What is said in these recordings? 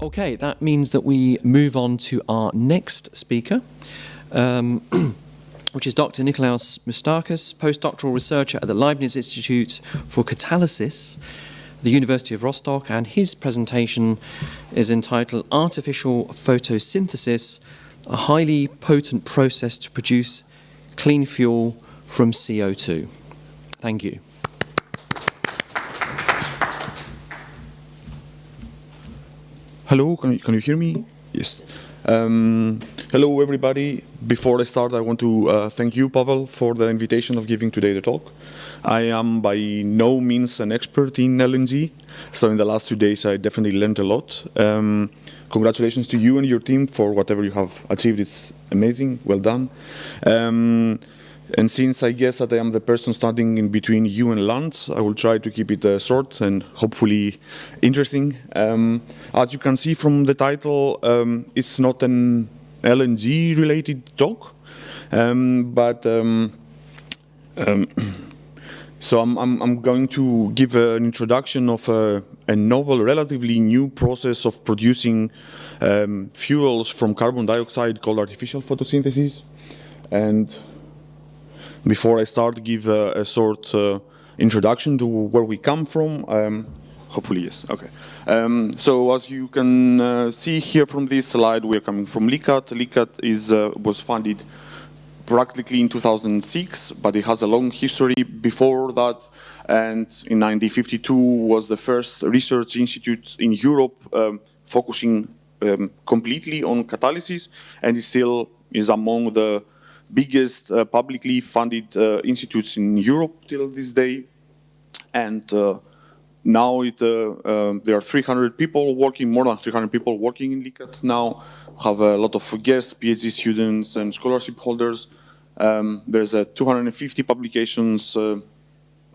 Okay, that means that we move on to our next speaker, which is Dr. Nikolaos Moustakas, postdoctoral researcher at the Leibniz Institute for Catalysis, the University of Rostock, and his presentation is entitled Artificial Photosynthesis, a highly potent process to produce clean fuel from CO2. Thank you. Hello, can you hear me? Yes. Hello, everybody. Before I start, I want to thank you, Pavel, for the invitation of giving today the talk. I am by no means an expert in LNG, so in the last 2 days I definitely learned a lot. Congratulations to you and your team for whatever you have achieved. It's amazing. Well done. And since I guess that I am the person standing in between you and lunch, I will try to keep it short and hopefully interesting. As you can see from the title, it's not an LNG-related talk, so I'm going to give an introduction of a novel, relatively new process of producing fuels from carbon dioxide called artificial photosynthesis. And before I start, give a short introduction to where we come from. Hopefully, yes. Okay. So as you can see here from this slide, we are coming from LICAT. LICAT was founded practically in 2006, but it has a long history before that. And in 1952 was the first research institute in Europe focusing completely on catalysis, and it still is among the biggest publicly funded institutes in Europe till this day. And now there are 300 people working, more than 300 people working in LICAT now. Have a lot of guests, PhD students, and scholarship holders. There's 250 publications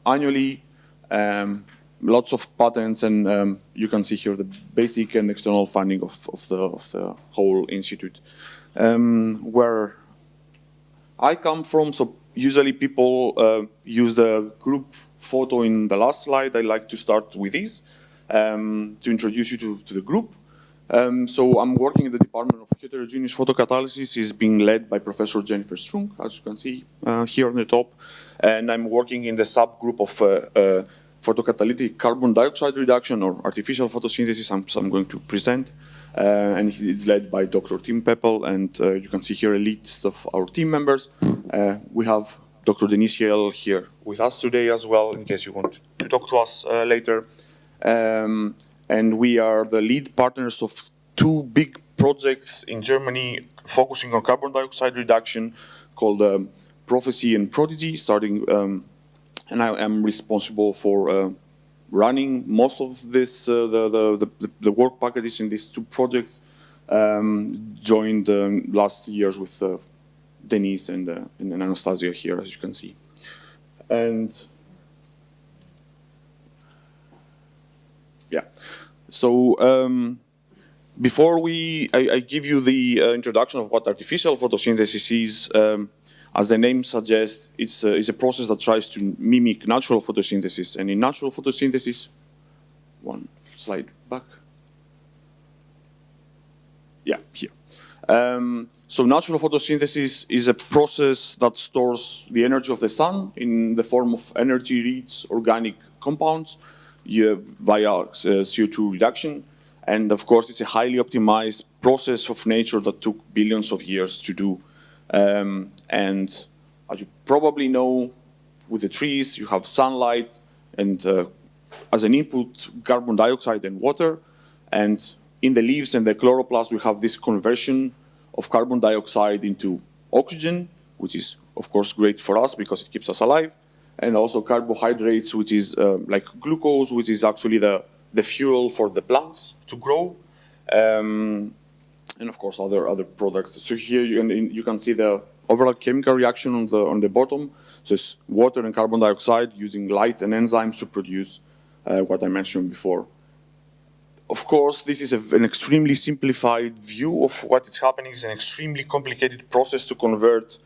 annually, lots of patents, and you can see here the basic and external funding of the whole institute. Where I come from, so usually people use the group photo in the last slide. I like to start with this to introduce you to the group. So I'm working in the Department of Heterogeneous Photocatalysis. It's being led by Professor Jennifer Strunk, as you can see here on the top. And I'm working in the subgroup of photocatalytic carbon dioxide reduction or artificial photosynthesis, so I'm going to present. And it's led by Dr. Tim Peppel, and you can see here a list of our team members. We have Dr. Denis Hiel here with us today as well, in case you want to talk to us later. And we are the lead partners of two big projects in Germany focusing on carbon dioxide reduction called Prophecy and Prodigy, and I am responsible for running most of this, the work packages in these two projects. Joined last years with Denis and Anastasia here, as you can see. And yeah, so before I give you the introduction of what artificial photosynthesis is, as the name suggests, it's a process that tries to mimic natural photosynthesis. And in natural photosynthesis, one slide back. Yeah, here. So natural photosynthesis is a process that stores the energy of the sun in the form of energy-rich organic compounds via CO2 reduction. And of course, it's a highly optimized process of nature that took billions of years to do. And as you probably know, with the trees, you have sunlight and as an input, carbon dioxide and water. And in the leaves and the chloroplast, we have this conversion of carbon dioxide into oxygen, which is, of course, great for us because it keeps us alive. And also carbohydrates, which is like glucose, which is actually the fuel for the plants to grow. And of course, other products. So here you can see the overall chemical reaction on the bottom. So it's water and carbon dioxide using light and enzymes to produce what I mentioned before. Of course, this is an extremely simplified view of what is happening. It's an extremely complicated process to convert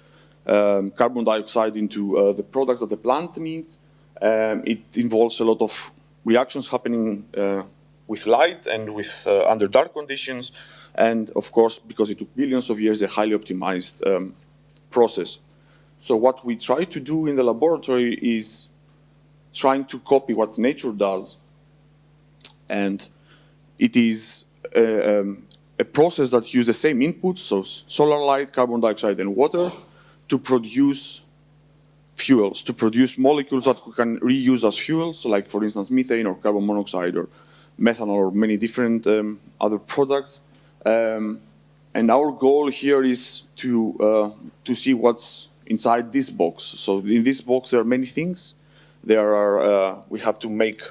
carbon dioxide into the products that the plant needs. It involves a lot of reactions happening with light and with under dark conditions, and of course, because it took billions of years, a highly optimized process. So what we try to do in the laboratory is trying to copy what nature does, and it is a process that uses the same inputs, so solar light, carbon dioxide, and water, to produce fuels, to produce molecules that we can reuse as fuels, so like, for instance, methane or carbon monoxide or methanol or many different other products. And our goal here is to see what's inside this box. So in this box there are many things. There are we have to make,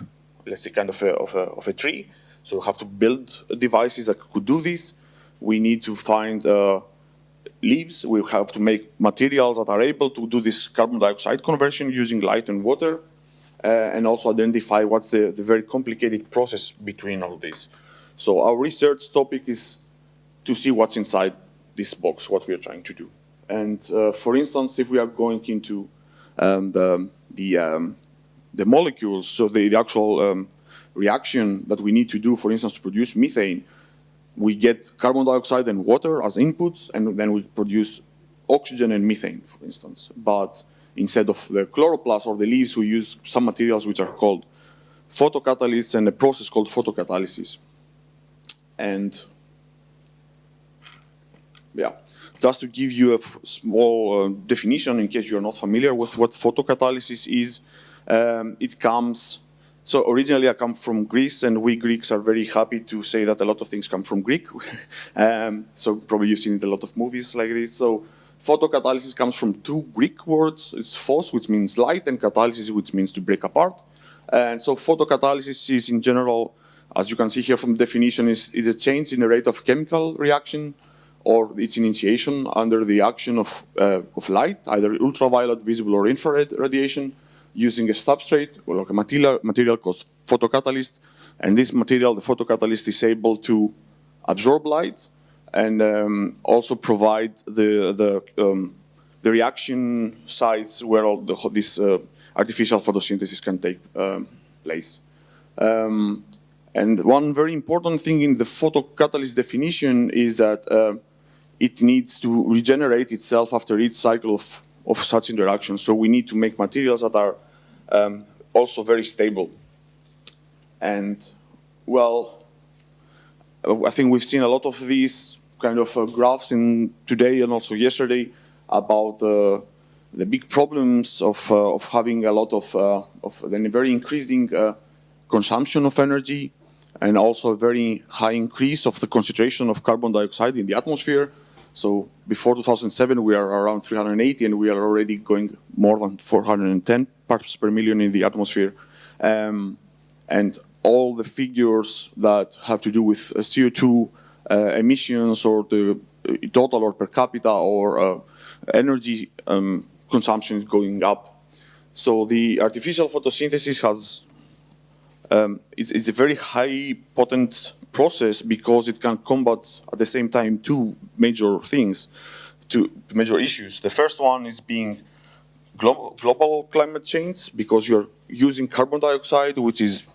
let's say, kind of a tree. So we have to build devices that could do this. We need to find leaves. We have to make materials that are able to do this carbon dioxide conversion using light and water, and also identify what's the very complicated process between all this. So our research topic is to see what's inside this box, what we are trying to do. And for instance, if we are going into the molecules, so the actual reaction that we need to do, for instance, to produce methane, we get carbon dioxide and water as inputs, and then we produce oxygen and methane, for instance. But instead of the chloroplast or the leaves, we use some materials which are called photocatalysts and a process called photocatalysis. And yeah, just to give you a small definition in case you're not familiar with what photocatalysis is, it comes. So originally I come from Greece, and we Greeks are very happy to say that a lot of things come from Greek. So probably you've seen it in a lot of movies like this. So photocatalysis comes from two Greek words. It's phos, which means light, and catalysis, which means to break apart. And so photocatalysis is in general, as you can see here from the definition, is a change in the rate of chemical reaction, or its initiation under the action of light, either ultraviolet, visible, or infrared radiation, using a substrate or like a material called photocatalyst. And this material, the photocatalyst, is able to absorb light and also provide the reaction sites where all this artificial photosynthesis can take place. And one very important thing in the photocatalyst definition is that it needs to regenerate itself after each cycle of such interactions. So we need to make materials that are also very stable. And well, I think we've seen a lot of these kind of graphs in today and also yesterday about the big problems of having a lot of very increasing consumption of energy, and also a very high increase of the concentration of carbon dioxide in the atmosphere. So before 2007, we are around 380, and we are already going more than 410 parts per million in the atmosphere. And all the figures that have to do with CO2 emissions, or the total or per capita or energy consumption is going up. So the artificial photosynthesis has it's a very high potent process, because it can combat at the same time two major things, two major issues. The first one is being global climate change, because you're using carbon dioxide, which is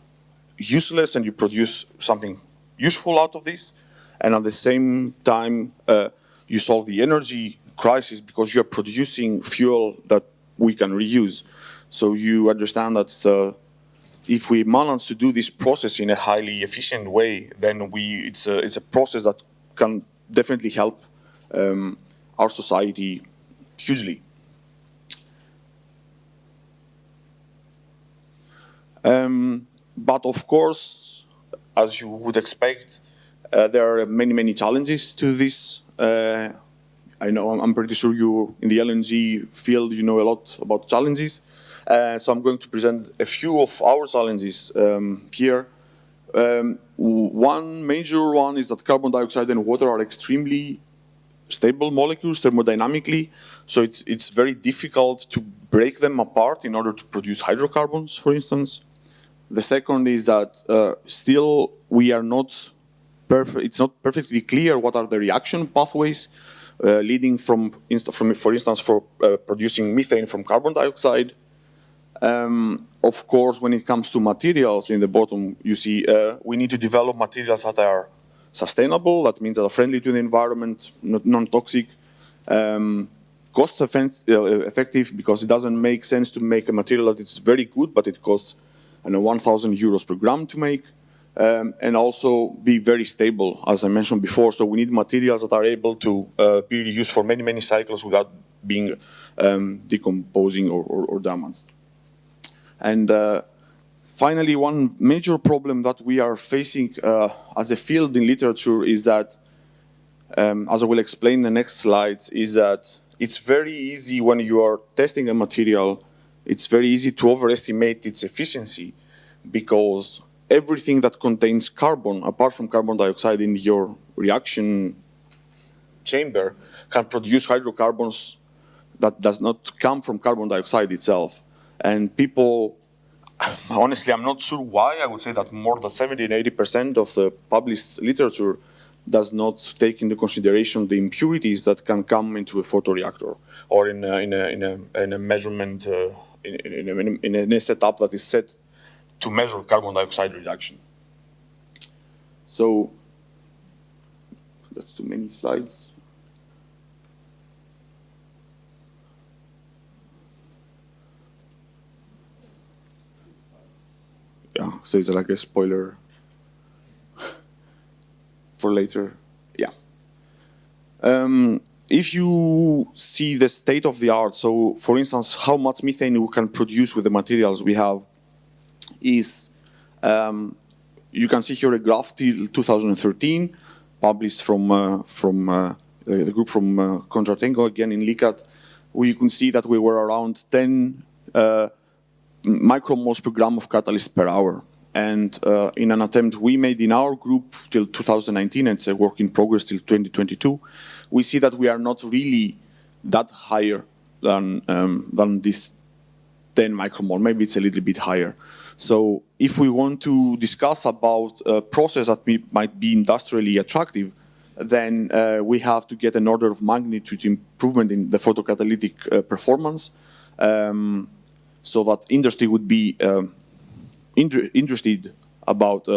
useless, and you produce something useful out of this. And at the same time, you solve the energy crisis, because you're producing fuel that we can reuse. So you understand that if we manage to do this process in a highly efficient way, then it's a process that can definitely help our society hugely. But of course, as you would expect, there are many challenges to this. I know, I'm pretty sure you in the LNG field, you know a lot about challenges. So I'm going to present a few of our challenges here. One major one is that carbon dioxide and water are extremely stable molecules thermodynamically, so it's very difficult to break them apart in order to produce hydrocarbons, for instance. The second is that still we are not perfect. It's not perfectly clear what are the reaction pathways leading for instance, producing methane from carbon dioxide. of course, when it comes to materials, in the bottom you see we need to develop materials that are sustainable. That means that are friendly to the environment, non-toxic, cost-effective, because it doesn't make sense to make a material that is very good, but it costs 1,000 euros per gram to make, and also be very stable, as I mentioned before. So we need materials that are able to be used for many, many cycles without being decomposing or damaged. And finally, one major problem that we are facing as a field in literature is that, as I will explain in the next slides, is that it's very easy when you are testing a material, it's very easy to overestimate its efficiency, because everything that contains carbon, apart from carbon dioxide in your reaction chamber, can produce hydrocarbons that does not come from carbon dioxide itself. And people, honestly, I'm not sure why. I would say that more than 70 and 80% of the published literature does not take into consideration the impurities that can come into a photoreactor or in a measurement, in a setup that is set to measure carbon dioxide reduction. So that's too many slides. Yeah, so it's like a spoiler for later. Yeah. If you see the state of the art, so for instance, how much methane we can produce with the materials we have is, you can see here a graph till 2013, published from the group from Kondratenko, again in LICAT, where you can see that we were around 10 micromoles per gram of catalyst per hour. And in an attempt we made in our group till 2019, and it's a work in progress till 2022, we see that we are not really that higher than this 10 micromole. Maybe it's a little bit higher. So if we want to discuss about a process that might be industrially attractive, then we have to get an order of magnitude improvement in the photocatalytic performance, so that industry would be interested about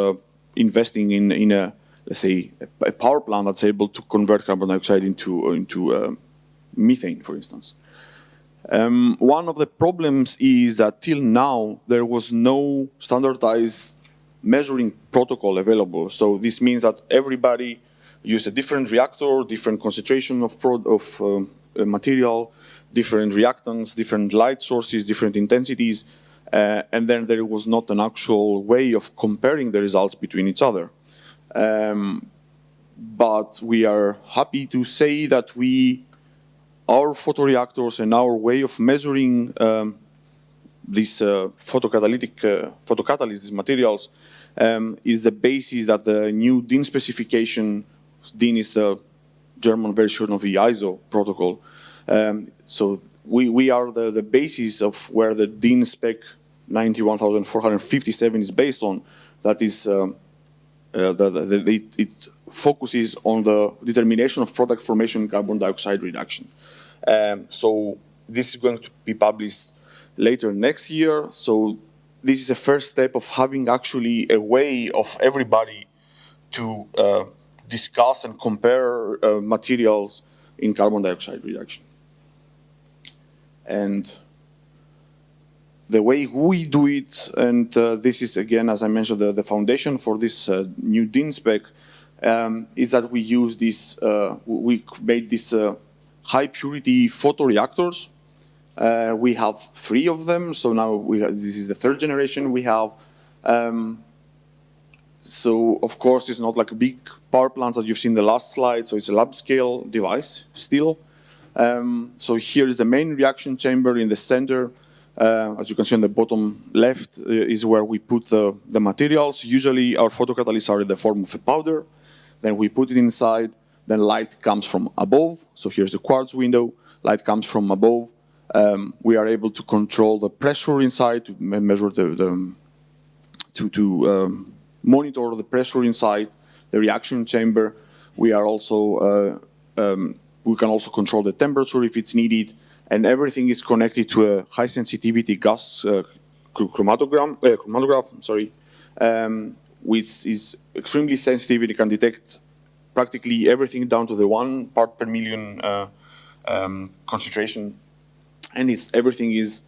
investing in a, let's say, a power plant that's able to convert carbon dioxide into methane, for instance. One of the problems is that till now there was no standardized measuring protocol available. So this means that everybody used a different reactor, different concentration of material, different reactants, different light sources, different intensities, and then there was not an actual way of comparing the results between each other. But we are happy to say that our photoreactors and our way of measuring these photocatalysts, these materials, is the basis that the new DIN specification, DIN is the German version of the ISO protocol. So we are the basis of where the DIN spec 91457 is based on. That is, it focuses on the determination of product formation and carbon dioxide reduction. So this is going to be published later next year. So this is a first step of having actually a way of everybody to discuss and compare materials in carbon dioxide reduction. And the way we do it, and this is again, as I mentioned, the foundation for this new DIN spec, is that we use this, we made this high purity photoreactors. We have 3 of them, so now this is the 3rd generation we have. So of course it's not like big power plants that you've seen in the last slide, so it's a lab scale device still. So here is the main reaction chamber in the center. As you can see on the bottom left is where we put the materials. Usually our photocatalysts are in the form of a powder. Then we put it inside, then light comes from above. So here's the quartz window, light comes from above. We are able to control the pressure inside, to measure to monitor the pressure inside the reaction chamber. We are also we can also control the temperature if it's needed, and everything is connected to a high sensitivity gas chromatograph, which is extremely sensitive. It can detect practically everything down to the 1 part per million concentration, and everything is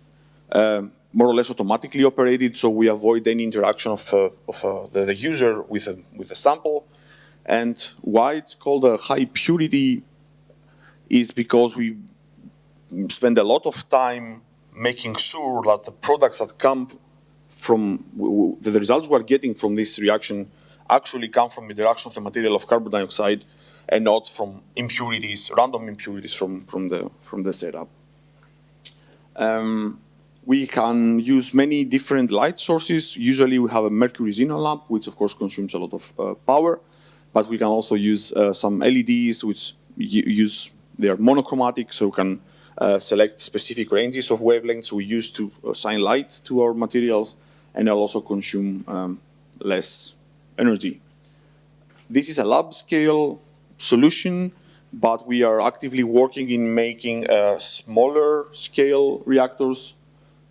more or less automatically operated, so we avoid any interaction of the user with a sample. And why it's called a high purity is because we spend a lot of time making sure that the products that come from the results we're getting from this reaction actually come from interaction of the material of carbon dioxide and not from impurities, random impurities from the setup. We can use many different light sources. Usually we have a mercury xenon lamp, which of course consumes a lot of power, but we can also use some LEDs, which they are monochromatic, so we can select specific ranges of wavelengths we use to assign light to our materials, and they'll also consume less energy. This is a lab scale solution, but we are actively working in making smaller scale reactors,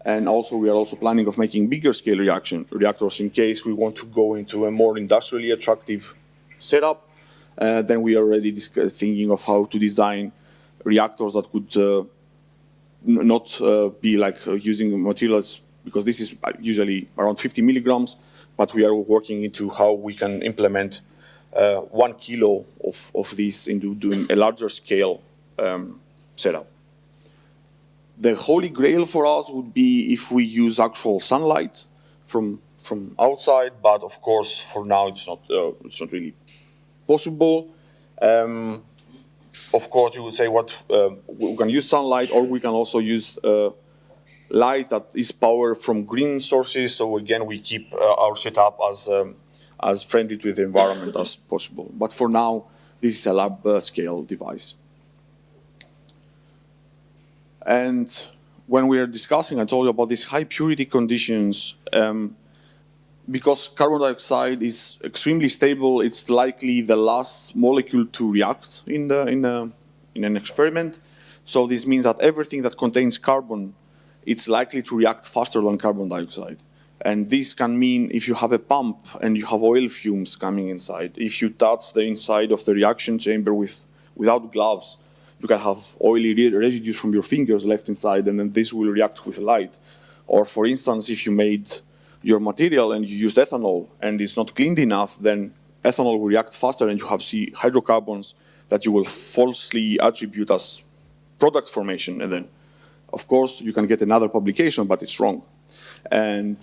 and also we are also planning of making bigger scale reactors in case we want to go into a more industrially attractive setup. Then we are already thinking of how to design reactors that could not be like using materials, because this is usually around 50 milligrams, but we are working into how we can implement 1 kilo of this into doing a larger scale setup. The holy grail for us would be if we use actual sunlight from outside, but of course for now it's not really possible. Of course, you would say we can use sunlight, or we can also use light that is powered from green sources. So again, we keep our setup as friendly to the environment as possible. But for now, this is a lab scale device. And when we are discussing, I told you about these high purity conditions. Because carbon dioxide is extremely stable, it's likely the last molecule to react in an experiment. So this means that everything that contains carbon, it's likely to react faster than carbon dioxide. And this can mean if you have a pump and you have oil fumes coming inside, if you touch the inside of the reaction chamber without gloves, you can have oily residues from your fingers left inside, and then this will react with light. Or for instance, if you made your material and you used ethanol and it's not cleaned enough, then ethanol will react faster and you have hydrocarbons that you will falsely attribute as product formation. And then, of course, you can get another publication, but it's wrong. And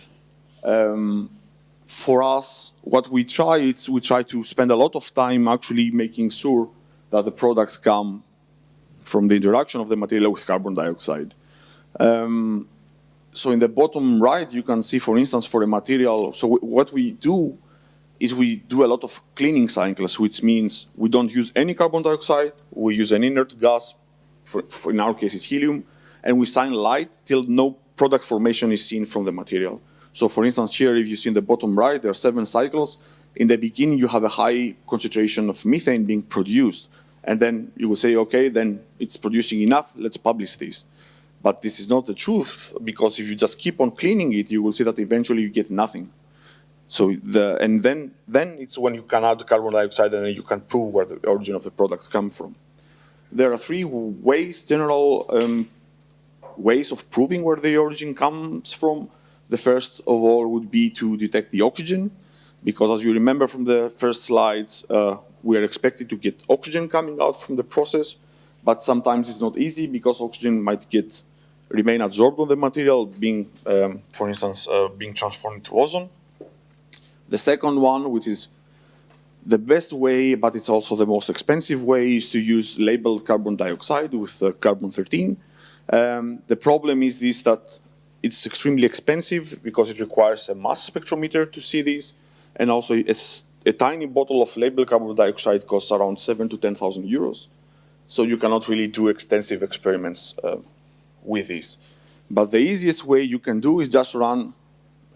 for us, what we try is we try to spend a lot of time actually making sure that the products come from the interaction of the material with carbon dioxide. So in the bottom right, you can see, for instance, for a material, so what we do is we do a lot of cleaning cycles, which means we don't use any carbon dioxide, we use an inert gas, for in our case it's helium, and we shine light till no product formation is seen from the material. So for instance, here, if you see in the bottom right, there are 7 cycles. In the beginning, you have a high concentration of methane being produced, and then you will say, okay, then it's producing enough, let's publish this. But this is not the truth, because if you just keep on cleaning it, you will see that eventually you get nothing. So then it's when you can add carbon dioxide and then you can prove where the origin of the products come from. There are 3 general ways of proving where the origin comes from. The first of all would be to detect the oxygen, because as you remember from the first slides, we are expected to get oxygen coming out from the process, but sometimes it's not easy because oxygen might remain absorbed on the material, being, for instance, being transformed into ozone. The second one, which is the best way, but it's also the most expensive way, is to use labeled carbon dioxide with carbon-13. The problem is that it's extremely expensive because it requires a mass spectrometer to see this, and also a tiny bottle of labeled carbon dioxide costs around 7,000 to 10,000 euros. So you cannot really do extensive experiments with this. But the easiest way you can do is just run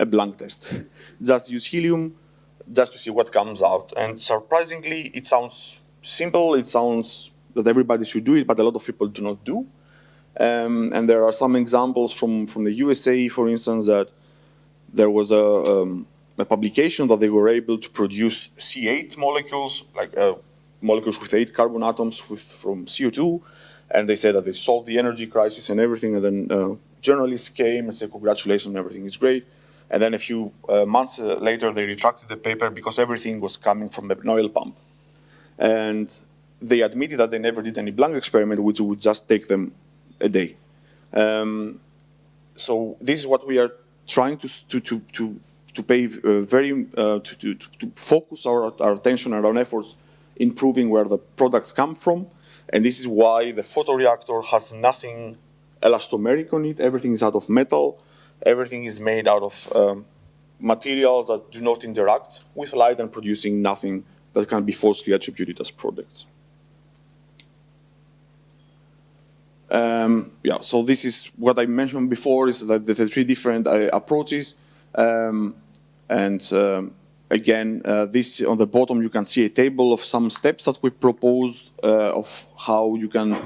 a blank test. Just use helium just to see what comes out. And surprisingly, it sounds simple. It sounds that everybody should do it, but a lot of people do not do. And there are some examples from the USA, for instance, that there was a publication that they were able to produce C8 molecules, like molecules with 8 carbon atoms from CO2, and they said that they solved the energy crisis and everything, and then journalists came and said, congratulations, everything is great. And then a few months later, they retracted the paper because everything was coming from an oil pump. And they admitted that they never did any blank experiment, which would just take them a day. So this is what we are trying to pay to focus our attention and our efforts in proving where the products come from. And this is why the photoreactor has nothing elastomeric on it. Everything is out of metal. Everything is made out of materials that do not interact with light and producing nothing that can be falsely attributed as products. So this is what I mentioned before, is that the 3 different approaches. Again, this on the bottom, you can see a table of some steps that we proposed of how you can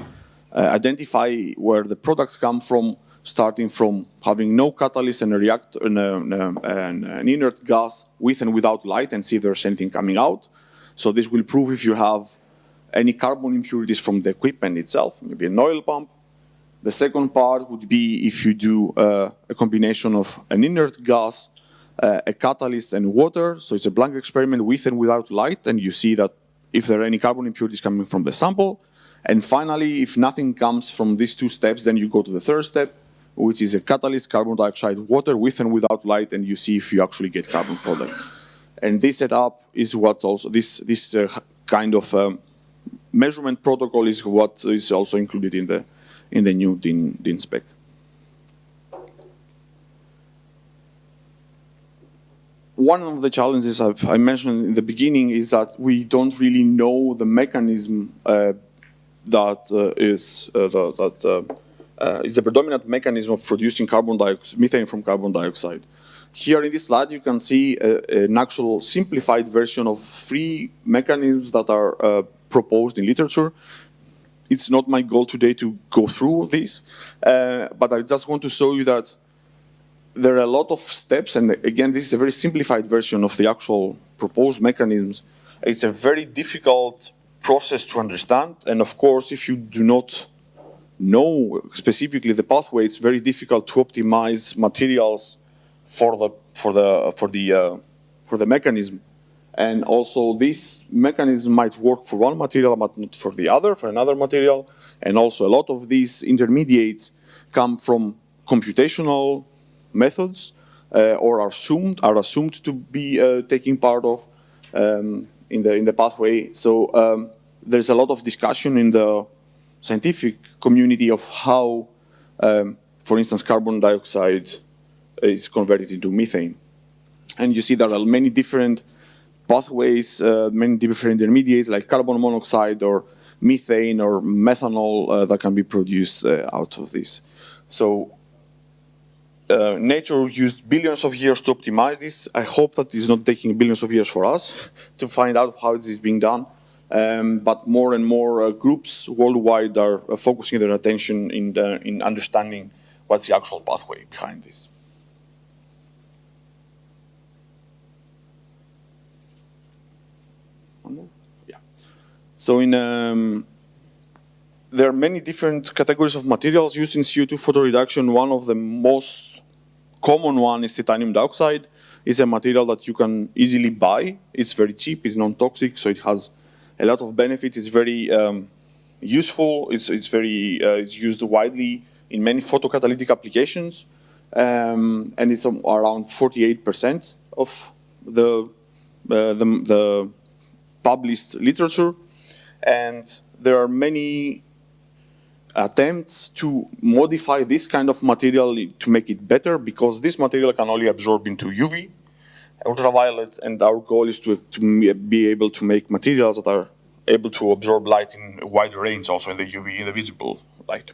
identify where the products come from, starting from having no catalyst and a reactor and an inert gas with and without light, and see if there's anything coming out. So this will prove if you have any carbon impurities from the equipment itself, maybe an oil pump. The second part would be if you do a combination of an inert gas, a catalyst, and water. So it's a blank experiment with and without light, and you see that if there are any carbon impurities coming from the sample. And finally, if nothing comes from these 2 steps, then you go to the third step, which is a catalyst, carbon dioxide, water, with and without light, and you see if you actually get carbon products. And this setup is what also, this kind of measurement protocol is what is also included in the new DIN spec. One of the challenges I mentioned in the beginning is that we don't really know the mechanism that is the predominant mechanism of producing methane from carbon dioxide. Here in this slide, you can see an actual simplified version of 3 mechanisms that are proposed in literature. It's not my goal today to go through this, but I just want to show you that there are a lot of steps, and again, this is a very simplified version of the actual proposed mechanisms. It's a very difficult process to understand, and of course, if you do not know specifically the pathway, it's very difficult to optimize materials for the mechanism. And also, this mechanism might work for one material, but not for the other, for another material. And also, a lot of these intermediates come from computational methods or are assumed to be taking part of in the pathway. So there's a lot of discussion in the scientific community of how, for instance, carbon dioxide is converted into methane. And you see there are many different pathways, many different intermediates like carbon monoxide or methane or methanol that can be produced out of this. So nature used billions of years to optimize this. I hope that it's not taking billions of years for us to find out how this is being done. But more and more groups worldwide are focusing their attention in understanding what's the actual pathway behind this. Yeah. So there are many different categories of materials used in CO2 photoreduction. One of the most common one is titanium dioxide. It's a material that you can easily buy. It's very cheap. It's non-toxic, so it has a lot of benefits. It's very useful. It's used widely in many photocatalytic applications, and it's around 48% of the published literature. And there are many attempts to modify this kind of material to make it better, because this material can only absorb into UV, ultraviolet, and our goal is to be able to make materials that are able to absorb light in a wider range, also in the UV, in the visible light.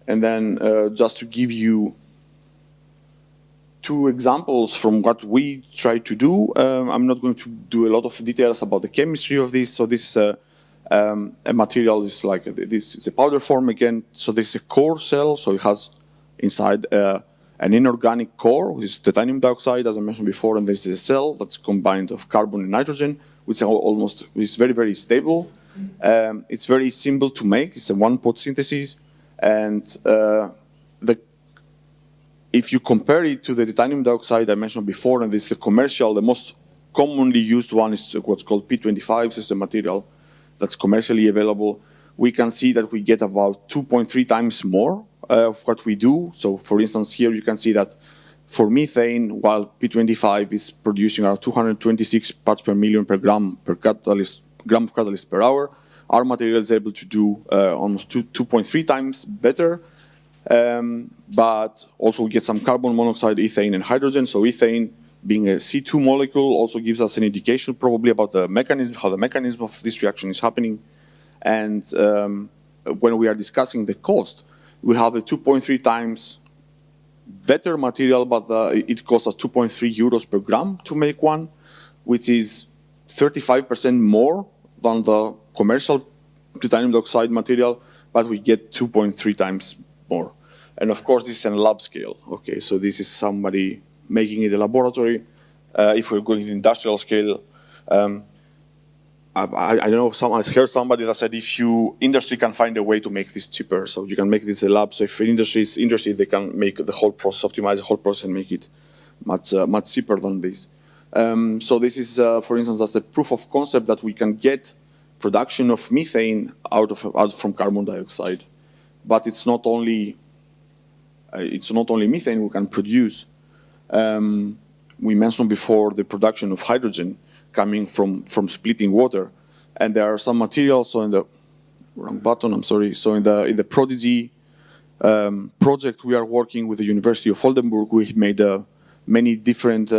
And then just to give you 2 examples from what we try to do, I'm not going to do a lot of details about the chemistry of this. So this a material is like this. It's a powder form again. So this is a core cell. So it has inside a an inorganic core, which is titanium dioxide, as I mentioned before, and there's a cell that's combined of carbon and nitrogen, which is very, very stable. It's very simple to make. It's a one-pot synthesis, and if you compare it to the titanium dioxide I mentioned before, and this is the commercial, the most commonly used one is what's called P25. This is a material that's commercially available. We can see that we get about 2.3 times more of what we do. So for instance, here you can see that for methane, while P25 is producing around 226 parts per million per gram of catalyst per hour, our material is able to do almost 2.3 times better. But also we get some carbon monoxide, ethane, and hydrogen. So ethane, being a C2 molecule, also gives us an indication probably about the mechanism, how the mechanism of this reaction is happening. And when we are discussing the cost, we have a 2.3 times better material, but it costs us 2.3 euros per gram to make one, which is 35% more than the commercial titanium dioxide material, but we get 2.3 times more. And of course, this is a lab scale. Okay, so this is somebody making it in a laboratory. If we're going to industrial scale, I know I heard somebody that said if industry can find a way to make this cheaper, so you can make this a lab. So if industry is interested, they can make the whole process, optimize the whole process, and make it much cheaper than this. So this is, for instance, that's the proof of concept that we can get production of methane out from carbon dioxide. But it's not only methane we can produce. We mentioned before the production of hydrogen coming from splitting water, and there are some materials. So in the wrong button, I'm sorry. So in the Prodigy project, we are working with the University of Oldenburg. We made many different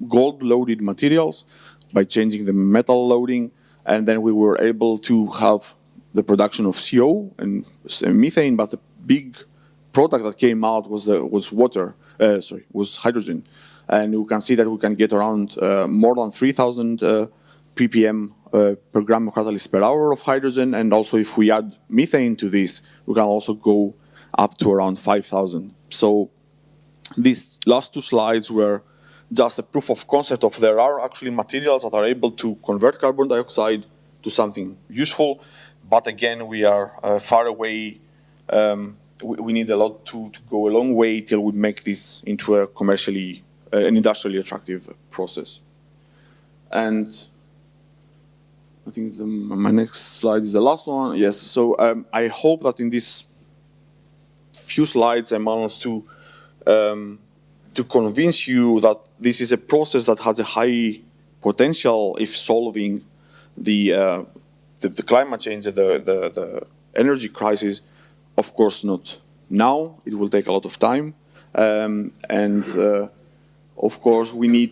gold-loaded materials by changing the metal loading, and then we were able to have the production of CO and methane. But the big product that came out was hydrogen. And you can see that we can get around more than 3,000 ppm per gram of catalyst per hour of hydrogen. And also if we add methane to this, we can also go up to around 5,000. So these last two slides were just a proof of concept of there are actually materials that are able to convert carbon dioxide to something useful. But again, we are far away. We need a lot to go a long way till we make this into a commercially an industrially attractive process. And I think my next slide is the last one. Yes, so I hope that in these few slides I managed to convince you that this is a process that has a high potential if solving the climate change, the energy crisis. Of course not now, it will take a lot of time. Of course, we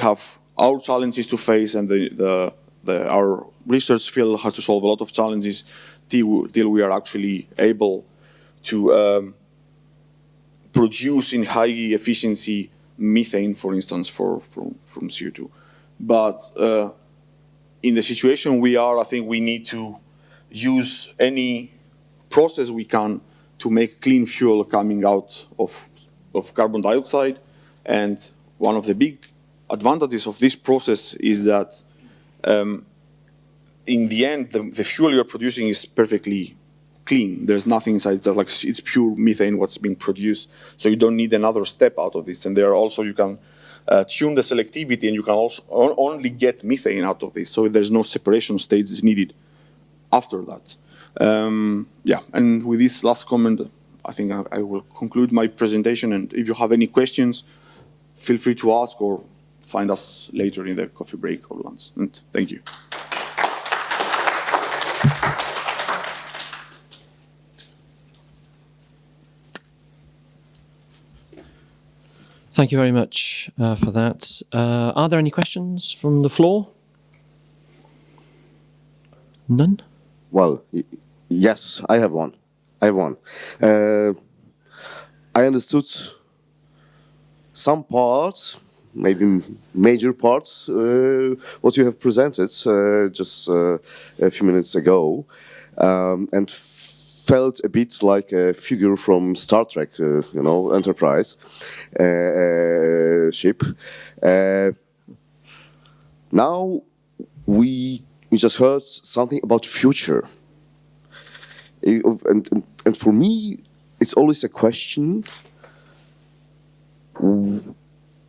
have our challenges to face, and our research field has to solve a lot of challenges till we are actually able to produce in high efficiency methane, for instance, from CO2. But in the situation we are, I think we need to use any process we can to make clean fuel coming out of carbon dioxide. And one of the big advantages of this process is that in the end, the fuel you're producing is perfectly clean. There's nothing inside. It's pure methane what's being produced. So you don't need another step out of this. And there also you can tune the selectivity, and you can also only get methane out of this. So there's no separation stage needed after that. Yeah, and with this last comment, I think I will conclude my presentation. And if you have any questions, feel free to ask or find us later in the coffee break or lunch. And thank you. Thank you very much for that. Are there any questions from the floor? None? Well, yes, I have one. I understood some parts, maybe major parts, what you have presented just a few minutes ago. And felt a bit like a figure from Star Trek, Enterprise ship. Now we just heard something about future, and for me, it's always a question: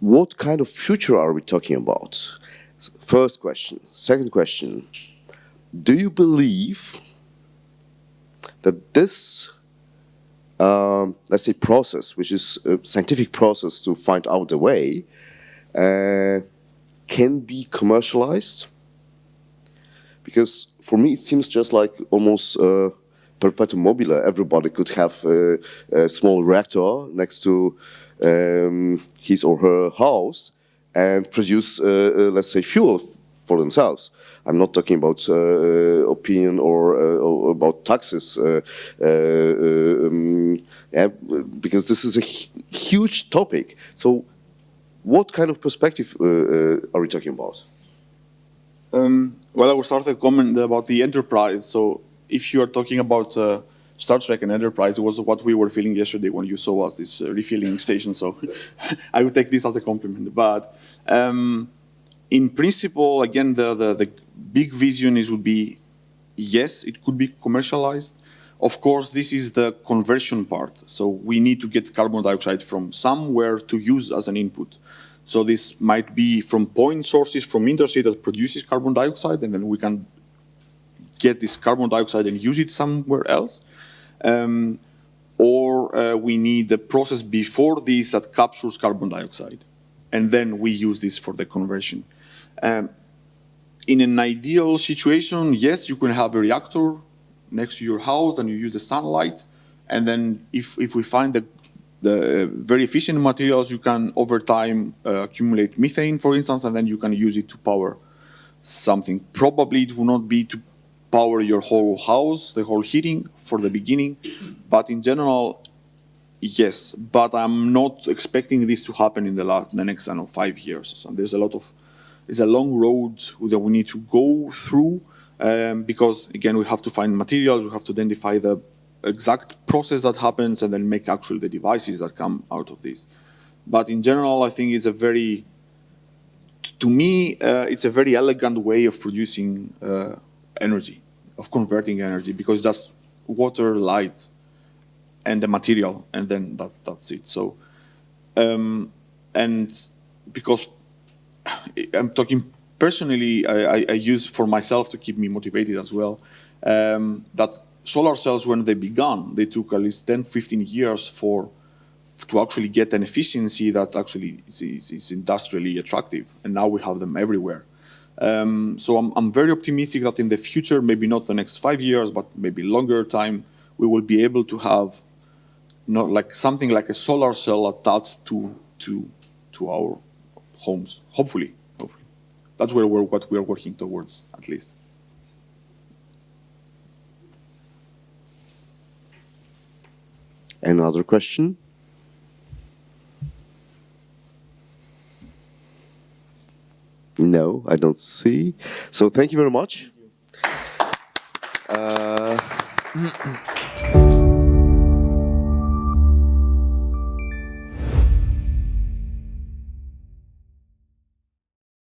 what kind of future are we talking about? First question. Second question: do you believe that this, let's say, process, which is a scientific process to find out the way, can be commercialized? Because for me, it seems just like almost perpetuum mobile. Everybody could have a small reactor next to his or her house and produce, let's say, fuel for themselves. I'm not talking about opinion or about taxes, because this is a huge topic. So, what kind of perspective are we talking about? Well, I will start a comment about the Enterprise. So, if you are talking about Star Trek and Enterprise, it was what we were feeling yesterday when you saw us, this refueling station. So, I would take this as a compliment. But in principle, again, the big vision would be, yes, it could be commercialized. Of course, this is the conversion part. So we need to get carbon dioxide from somewhere to use as an input. So this might be from point sources from industry that produces carbon dioxide, and then we can get this carbon dioxide and use it somewhere else. Or we need the process before this that captures carbon dioxide, and then we use this for the conversion. In an ideal situation, yes, you can have a reactor next to your house and you use the sunlight. And then if we find the very efficient materials, you can over time accumulate methane, for instance, and then you can use it to power something. Probably it will not be to power your whole house, the whole heating for the beginning. But in general, yes. But I'm not expecting this to happen in the next, 5 years. So there's it's a long road that we need to go through, because again, we have to find materials, we have to identify the exact process that happens, and then make actually the devices that come out of this. But in general, I think it's to me, it's a very elegant way of producing energy, of converting energy, because that's water, light, and the material, and then that's it. So, and because I'm talking personally, I use for myself to keep me motivated as well, that solar cells, when they began, they took at least 10, 15 years to actually get an efficiency that actually is industrially attractive. And now we have them everywhere. So I'm very optimistic that in the future, maybe not the next 5 years, but maybe longer time, we will be able to have not like something like a solar cell attached to our homes. Hopefully. That's what we are working towards, at least. Another question? No, I don't see. So thank you very much.